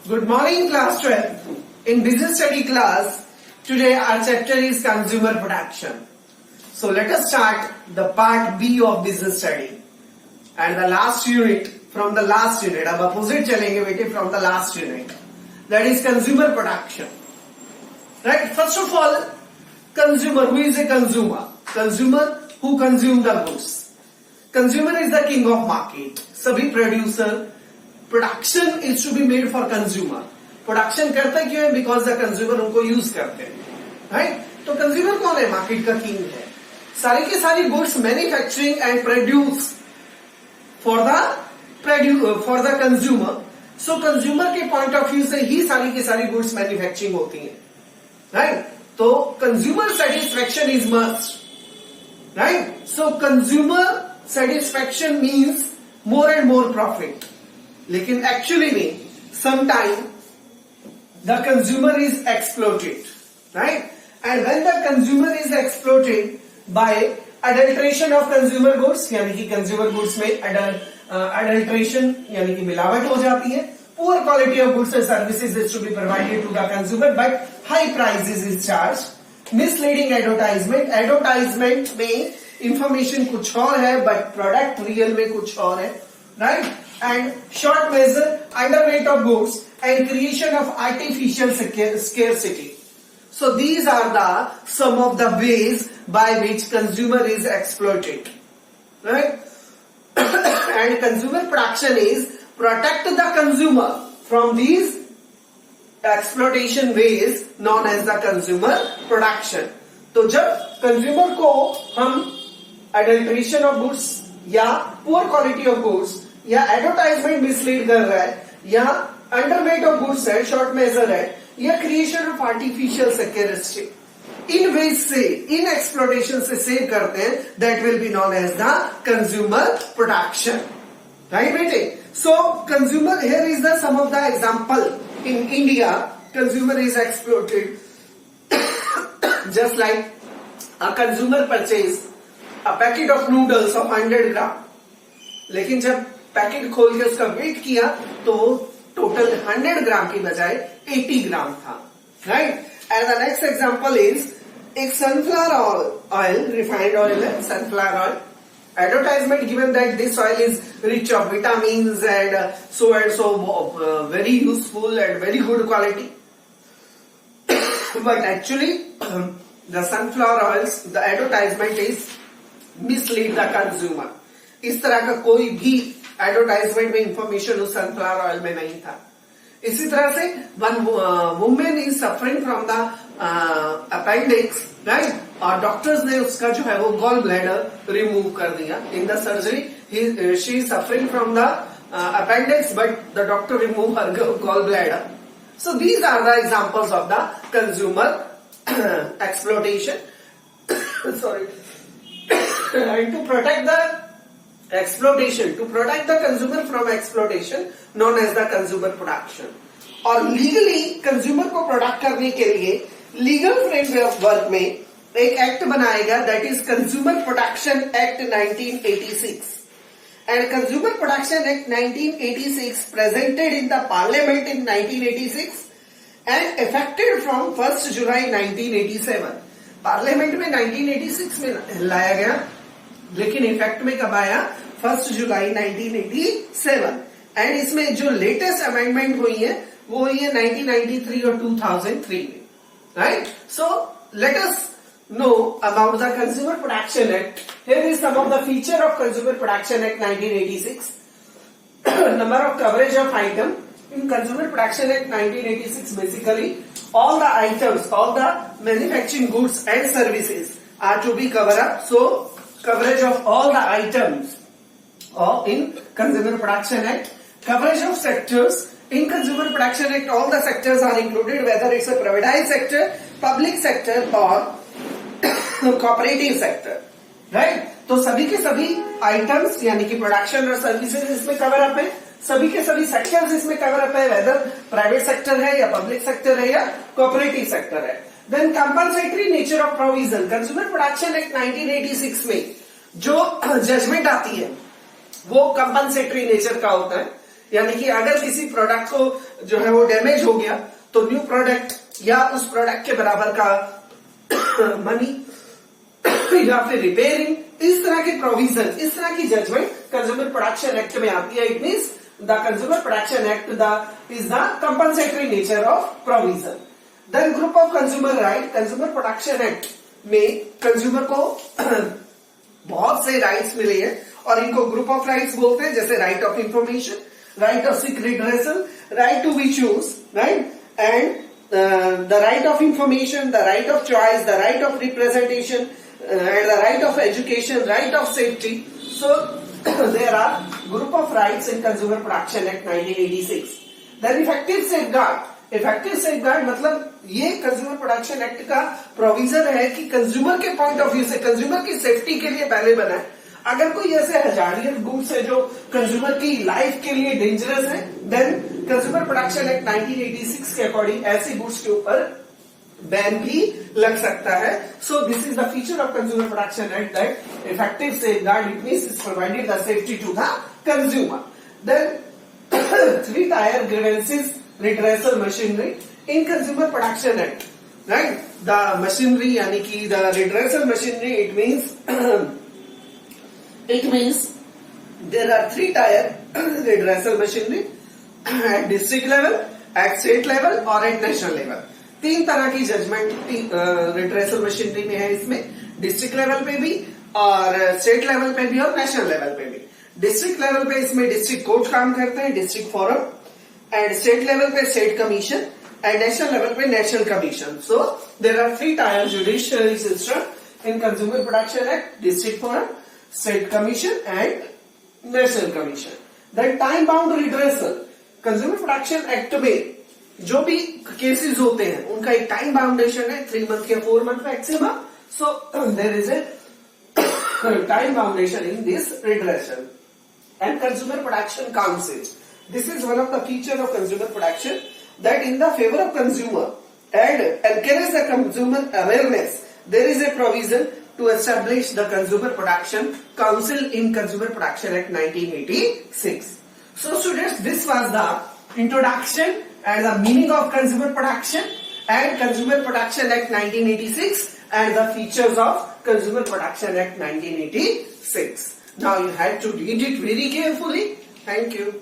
Good morning, class 12. In business study class, today our chapter is consumer protection. So let us start the part B of business study. And the last unit, from the last unit, अब opposite चलेंगे बेटे from the last unit. That is consumer protection. Right? First of all, consumer, who is a consumer? Consumer who consume the goods. Consumer is the king of market. सभी producer, production is to be made for consumer. Production करते क्यों है? Because the consumer उनको use करते हैं, right? तो consumer कौन है? मार्केट का किंग है. सारी की सारी goods manufacturing and produce for the consumer. So consumer के पॉइंट ऑफ व्यू से ही सारी की सारी गुड्स मैन्युफैक्चरिंग होती है, राइट? तो consumer satisfaction is must, right? So consumer satisfaction means more and more profit. लेकिन एक्चुअली में sometime the consumer is exploited, right? And when the consumer is exploited by adulteration of consumer goods, यानी कि consumer goods में adulteration यानी कि मिलावट हो जाती है. Poor quality of goods and services is to be provided to the consumer but high prices is charge. Misleading advertisement, advertisement में इंफॉर्मेशन कुछ और है बट प्रोडक्ट रियल में कुछ और है, right? And short measure, underweight of goods and creation of artificial scarcity. So these are the some of the ways by which consumer is exploited, right? And consumer protection is protect the consumer from these exploitation ways known as the consumer protection. तो जब consumer को हम adulteration of goods या poor quality of goods या advertisement mislead कर रहा है या अंडरवेट ऑफ गुड्स है, शॉर्ट मेजर है, या क्रिएशन ऑफ आर्टिफिशियल सिक्योरिटी, इन वेज से, इन एक्सप्लोटेशन से सेव करते हैं, that will be known as the consumer protection, right बेटे? So consumer, here is the some of the example. In India consumer is exploited just like a consumer purchase a packet of noodles of 100 gram, लेकिन जब packet खोल के उसका wait किया तो total 100 ग्राम की बजाय 80 ग्राम था, right? And the next example is एक सनफ्लावर ऑयल, रिफाइंड ऑयल है sunflower oil. Advertisement given that this oil is rich of vitamins and so very useful and very good quality. But actually the sunflower oils, the advertisement is mislead the consumer. इस तरह का कोई भी advertisement में information उस sunflower oil में नहीं था. इसी तरह से one women is suffering from the appendix, right? और डॉक्टर्स ने उसका जो है वो गॉल ब्लैडर रिमूव कर दिया. In the surgery she is suffering from the appendix but the doctor remove her gall bladder. So these are the examples of the consumer exploitation. Sorry. And to protect the exploitation, to protect the consumer from exploitation, known as the consumer protection. और legally consumer को protect करने के लिए legal framework में एक act बनाएगा, that is consumer protection act 1986. And consumer protection act 1986 presented in the parliament in 1986 and affected from 1 July 1987. Parliament में 1986 में लाया गया, लेकिन इफेक्ट में कब आया? 1 जुलाई 1987. एंड इसमें जो लेटेस्ट अमेंडमेंट हुई है वो हुई है 1993 और 2003 में, right? So let us know about the consumer protection act. Here is some of the feature of consumer protection act 1986. Number of coverage of item in Consumer Protection Act 1986, basically all the items, all the manufacturing goods and services are to be covered up. So coverage of all the items in Consumer Protection Act. Coverage of sectors in Consumer Protection Act, all the sectors are included, whether it's a privatized sector, public sector or cooperative sector, right? तो सभी के सभी items यानी कि production और services इसमें cover up है. सभी के सभी सेक्टर्स इसमें कवर अप है, वेदर प्राइवेट सेक्टर है या पब्लिक सेक्टर है या कोऑपरेटिव सेक्टर है. Then compensatory nature of provision. Consumer protection act 1986 में जो जजमेंट आती है वो कंपनसेटरी नेचर का होता है. यानी कि अगर किसी प्रोडक्ट को जो है वो डैमेज हो गया तो न्यू प्रोडक्ट या उस प्रोडक्ट के बराबर का मनी या फिर रिपेयरिंग, इस तरह के प्रोविजन, इस तरह की जजमेंट कंज्यूमर प्रोडक्शन एक्ट में आती है. It means the consumer production act is the compensatory nature of provision. Then group of consumer right. Consumer production act में कंज्यूमर को बहुत से राइट्स मिले हैं और इनको ग्रुप ऑफ राइट्स बोलते हैं, जैसे right of information, right of seek redressal, right to be choose, right, and the right of information, the right of choice, the right of representation, and the right of education, right of safety. So there are group of rights in Consumer Protection Act 1986. Then effective safeguard. Effective safeguard मतलब ये consumer production act का provision है कि consumer के point of view से, consumer की safety के लिए पहले बना है. अगर कोई ऐसे हजारियत गुड्स है जो कंज्यूमर की लाइफ के लिए डेंजरस है, देन कंज्यूमर प्रोडक्शन एक्ट 1986 के अकॉर्डिंग ऐसी गुड्स के ऊपर बैन भी लग सकता है. So this is the feature of consumer production act that effective safeguard, it means is provided the safety to the consumer. Then 3 tier grievances redressal machinery in consumer production act, right? The machinery यानी कि the redressal machinery, it means there are 3 tier redressal machinery at district level, at state level और at national level. 3 तरह की judgement redressal machinery में है. इसमें district level पे भी और स्टेट लेवल पे भी और नेशनल लेवल पे भी. डिस्ट्रिक्ट लेवल पे इसमें डिस्ट्रिक्ट कोर्ट काम करते हैं, district forum, and state level पे state commission, and national level पे national commission. So there are 3 tier judiciary system in consumer production act: district forum, state commission and national commission. Then time bound redressal. Consumer production act में जो भी cases होते हैं उनका एक time बाउंडेशन है, 3 month या 4 month maximum. So there is a time foundation in this redressal. And Consumer Protection Council. This is one of the feature of consumer protection, that in the favor of consumer and encourage the consumer awareness, there is a provision to establish the Consumer Protection Council in Consumer Protection Act 1986. So students, this was the introduction and the meaning of consumer protection and Consumer Protection Act 1986 and the features of Consumer Protection Act 1986. Now you had to read it very carefully. Thank you.